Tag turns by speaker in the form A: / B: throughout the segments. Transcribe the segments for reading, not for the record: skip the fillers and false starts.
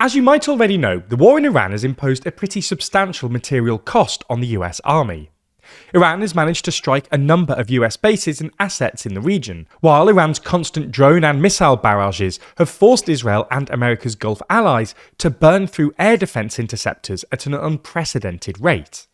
A: As you might already know, the war in Iran has imposed a pretty substantial material cost on the US Army. Iran has managed to strike a number of US bases and assets in the region, while Iran's constant drone and missile barrages have forced Israel and America's Gulf allies to burn through air defense interceptors at an unprecedented rate.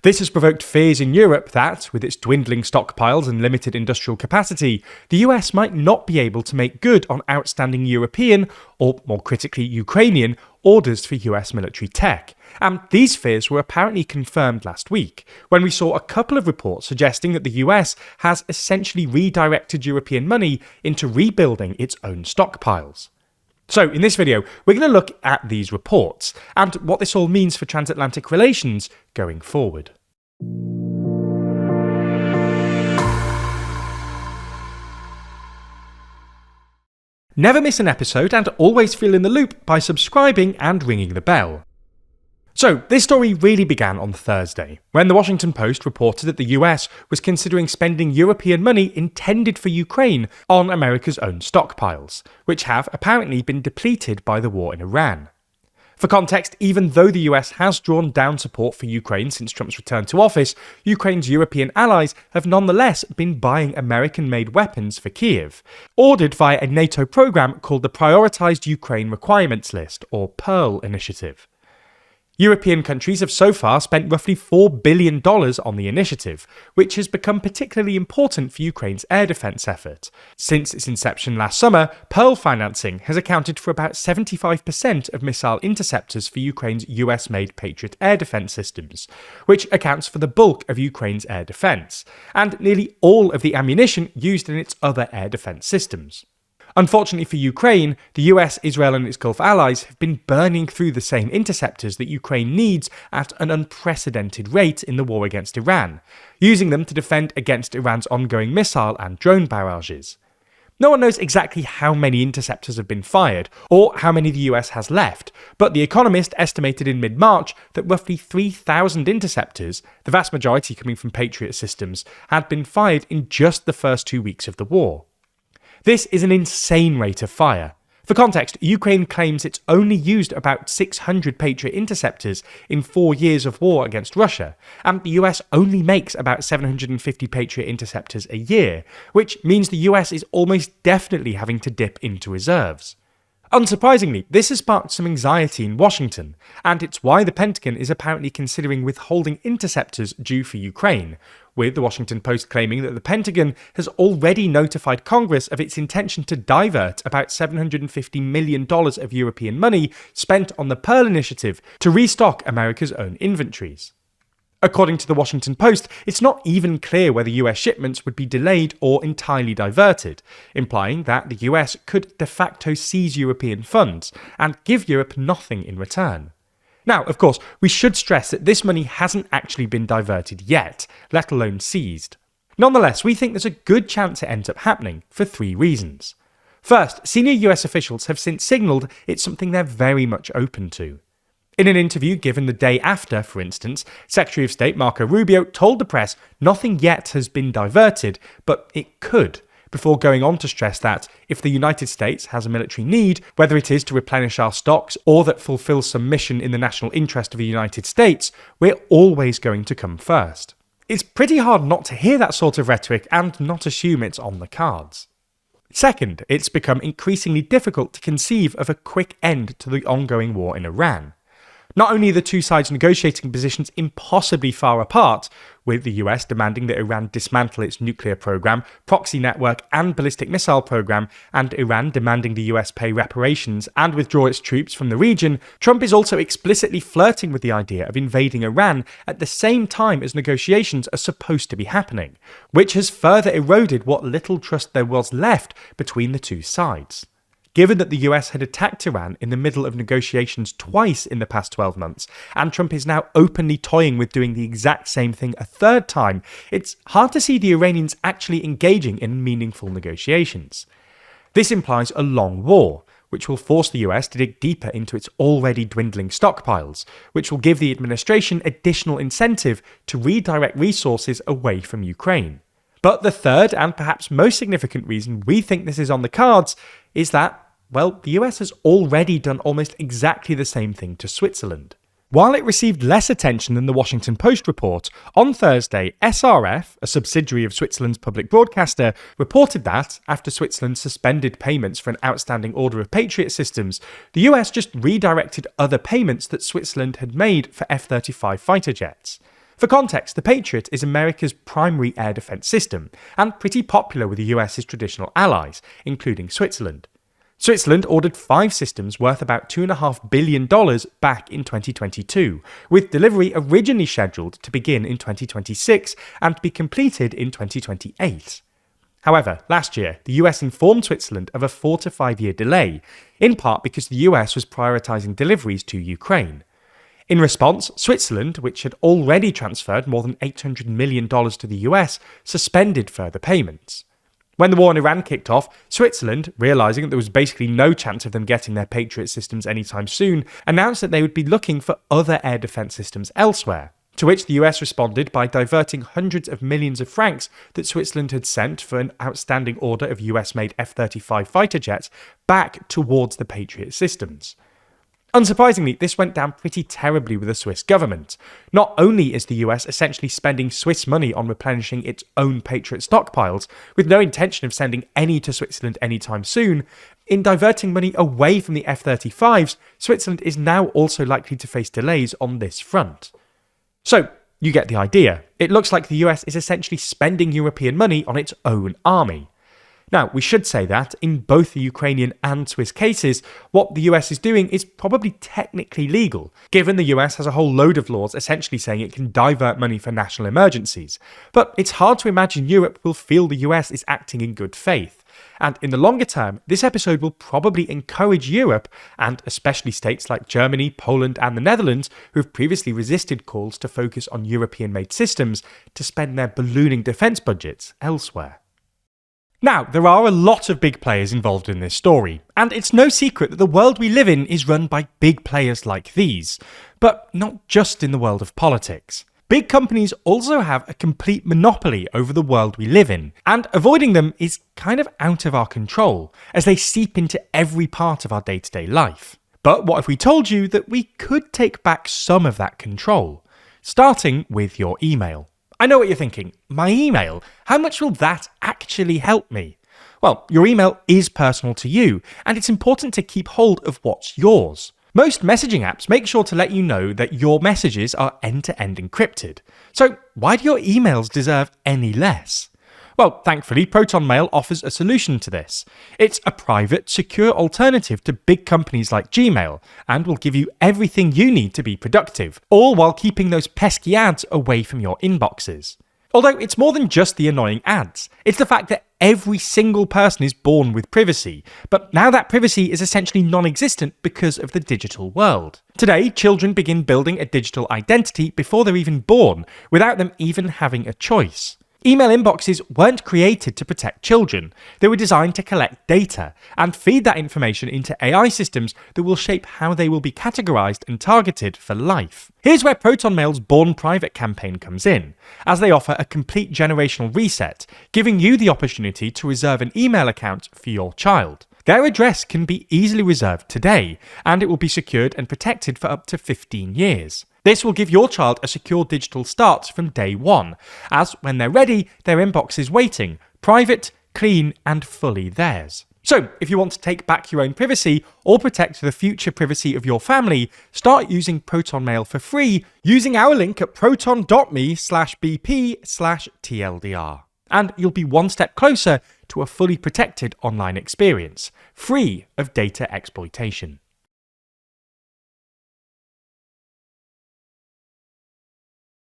A: This has provoked fears in Europe that, with its dwindling stockpiles and limited industrial capacity, the US might not be able to make good on outstanding European, or more critically Ukrainian, orders for US military tech. And these fears were apparently confirmed last week, when we saw a couple of reports suggesting that the US has essentially redirected European money into rebuilding its own stockpiles. So in this video, we're going to look at these reports and what this all means for transatlantic relations going forward. Never miss an episode and always feel in the loop by subscribing and ringing the bell. So, this story really began on Thursday, when the Washington Post reported that the US was considering spending European money intended for Ukraine on America's own stockpiles, which have apparently been depleted by the war in Iran. For context, even though the US has drawn down support for Ukraine since Trump's return to office, Ukraine's European allies have nonetheless been buying American-made weapons for Kyiv, ordered via a NATO program called the Prioritized Ukraine Requirements List, or PEARL initiative. European countries have so far spent roughly $4 billion on the initiative, which has become particularly important for Ukraine's air defense effort. Since its inception last summer, PEARL financing has accounted for about 75% of missile interceptors for Ukraine's US-made Patriot air defense systems, which accounts for the bulk of Ukraine's air defense, and nearly all of the ammunition used in its other air defense systems. Unfortunately for Ukraine, the US, Israel and its Gulf allies have been burning through the same interceptors that Ukraine needs at an unprecedented rate in the war against Iran, using them to defend against Iran's ongoing missile and drone barrages. No one knows exactly how many interceptors have been fired, or how many the US has left, but The Economist estimated in mid-March that roughly 3,000 interceptors, the vast majority coming from Patriot systems, had been fired in just the first 2 weeks of the war. This is an insane rate of fire. For context, Ukraine claims it's only used about 600 Patriot interceptors in 4 years of war against Russia, and the US only makes about 750 Patriot interceptors a year, which means the US is almost definitely having to dip into reserves. Unsurprisingly, this has sparked some anxiety in Washington, and it's why the Pentagon is apparently considering withholding interceptors due for Ukraine, with the Washington Post claiming that the Pentagon has already notified Congress of its intention to divert about $750 million of European money spent on the PEARL initiative to restock America's own inventories. According to the Washington Post, it's not even clear whether US shipments would be delayed or entirely diverted, implying that the US could de facto seize European funds and give Europe nothing in return. Now, of course, we should stress that this money hasn't actually been diverted yet, let alone seized. Nonetheless, we think there's a good chance it ends up happening for 3 reasons. First, senior US officials have since signalled it's something they're very much open to. In an interview given the day after, for instance, Secretary of State Marco Rubio told the press nothing yet has been diverted, but it could, before going on to stress that if the United States has a military need, whether it is to replenish our stocks or that fulfills some mission in the national interest of the United States, we're always going to come first. It's pretty hard not to hear that sort of rhetoric and not assume it's on the cards. Second, it's become increasingly difficult to conceive of a quick end to the ongoing war in Iran. Not only are the two sides' negotiating positions impossibly far apart, with the US demanding that Iran dismantle its nuclear program, proxy network and ballistic missile program, and Iran demanding the US pay reparations and withdraw its troops from the region, Trump is also explicitly flirting with the idea of invading Iran at the same time as negotiations are supposed to be happening, which has further eroded what little trust there was left between the two sides. Given that the US had attacked Iran in the middle of negotiations twice in the past 12 months, and Trump is now openly toying with doing the exact same thing a third time, it's hard to see the Iranians actually engaging in meaningful negotiations. This implies a long war, which will force the US to dig deeper into its already dwindling stockpiles, which will give the administration additional incentive to redirect resources away from Ukraine. But the third and perhaps most significant reason we think this is on the cards is that Well, the US has already done almost exactly the same thing to Switzerland. While it received less attention than the Washington Post report, on Thursday, SRF, a subsidiary of Switzerland's public broadcaster, reported that, after Switzerland suspended payments for an outstanding order of Patriot systems, the US just redirected other payments that Switzerland had made for F-35 fighter jets. For context, the Patriot is America's primary air defense system, and pretty popular with the US's traditional allies, including Switzerland. Switzerland ordered 5 systems worth about $2.5 billion back in 2022, with delivery originally scheduled to begin in 2026 and to be completed in 2028. However, last year, the US informed Switzerland of a 4 to 5 year delay, in part because the US was prioritising deliveries to Ukraine. In response, Switzerland, which had already transferred more than $800 million to the US, suspended further payments. When the war in Iran kicked off, Switzerland, realising that there was basically no chance of them getting their Patriot systems anytime soon, announced that they would be looking for other air defence systems elsewhere, to which the US responded by diverting hundreds of millions of francs that Switzerland had sent for an outstanding order of US-made F-35 fighter jets back towards the Patriot systems. Unsurprisingly, this went down pretty terribly with the Swiss government. Not only is the US essentially spending Swiss money on replenishing its own Patriot stockpiles, with no intention of sending any to Switzerland anytime soon, in diverting money away from the F-35s, Switzerland is now also likely to face delays on this front. So, you get the idea. It looks like the US is essentially spending European money on its own army. Now, we should say that, in both the Ukrainian and Swiss cases, what the US is doing is probably technically legal, given the US has a whole load of laws essentially saying it can divert money for national emergencies. But it's hard to imagine Europe will feel the US is acting in good faith. And in the longer term, this episode will probably encourage Europe, and especially states like Germany, Poland and the Netherlands, who have previously resisted calls to focus on European-made systems, to spend their ballooning defence budgets elsewhere. Now, there are a lot of big players involved in this story, and it's no secret that the world we live in is run by big players like these, but not just in the world of politics. Big companies also have a complete monopoly over the world we live in, and avoiding them is kind of out of our control, as they seep into every part of our day-to-day life. But what if we told you that we could take back some of that control? Starting with your email. I know what you're thinking. My email? How much will that actually help me? Well, your email is personal to you, and it's important to keep hold of what's yours. Most messaging apps make sure to let you know that your messages are end-to-end encrypted. So why do your emails deserve any less? Well, thankfully, Proton Mail offers a solution to this. It's a private, secure alternative to big companies like Gmail, and will give you everything you need to be productive, all while keeping those pesky ads away from your inboxes. Although it's more than just the annoying ads. It's the fact that every single person is born with privacy, but now that privacy is essentially non-existent because of the digital world. Today, children begin building a digital identity before they're even born, without them even having a choice. Email inboxes weren't created to protect children. They were designed to collect data and feed that information into AI systems that will shape how they will be categorized and targeted for life. Here's where Proton Mail's Born Private campaign comes in, as they offer a complete generational reset, giving you the opportunity to reserve an email account for your child. Their address can be easily reserved today, and it will be secured and protected for up to 15 years. This will give your child a secure digital start from day one, as when they're ready, their inbox is waiting, private, clean, and fully theirs. So, if you want to take back your own privacy or protect the future privacy of your family, start using Proton Mail for free using our link at proton.me/bp/TLDR. And you'll be one step closer to a fully protected online experience, free of data exploitation.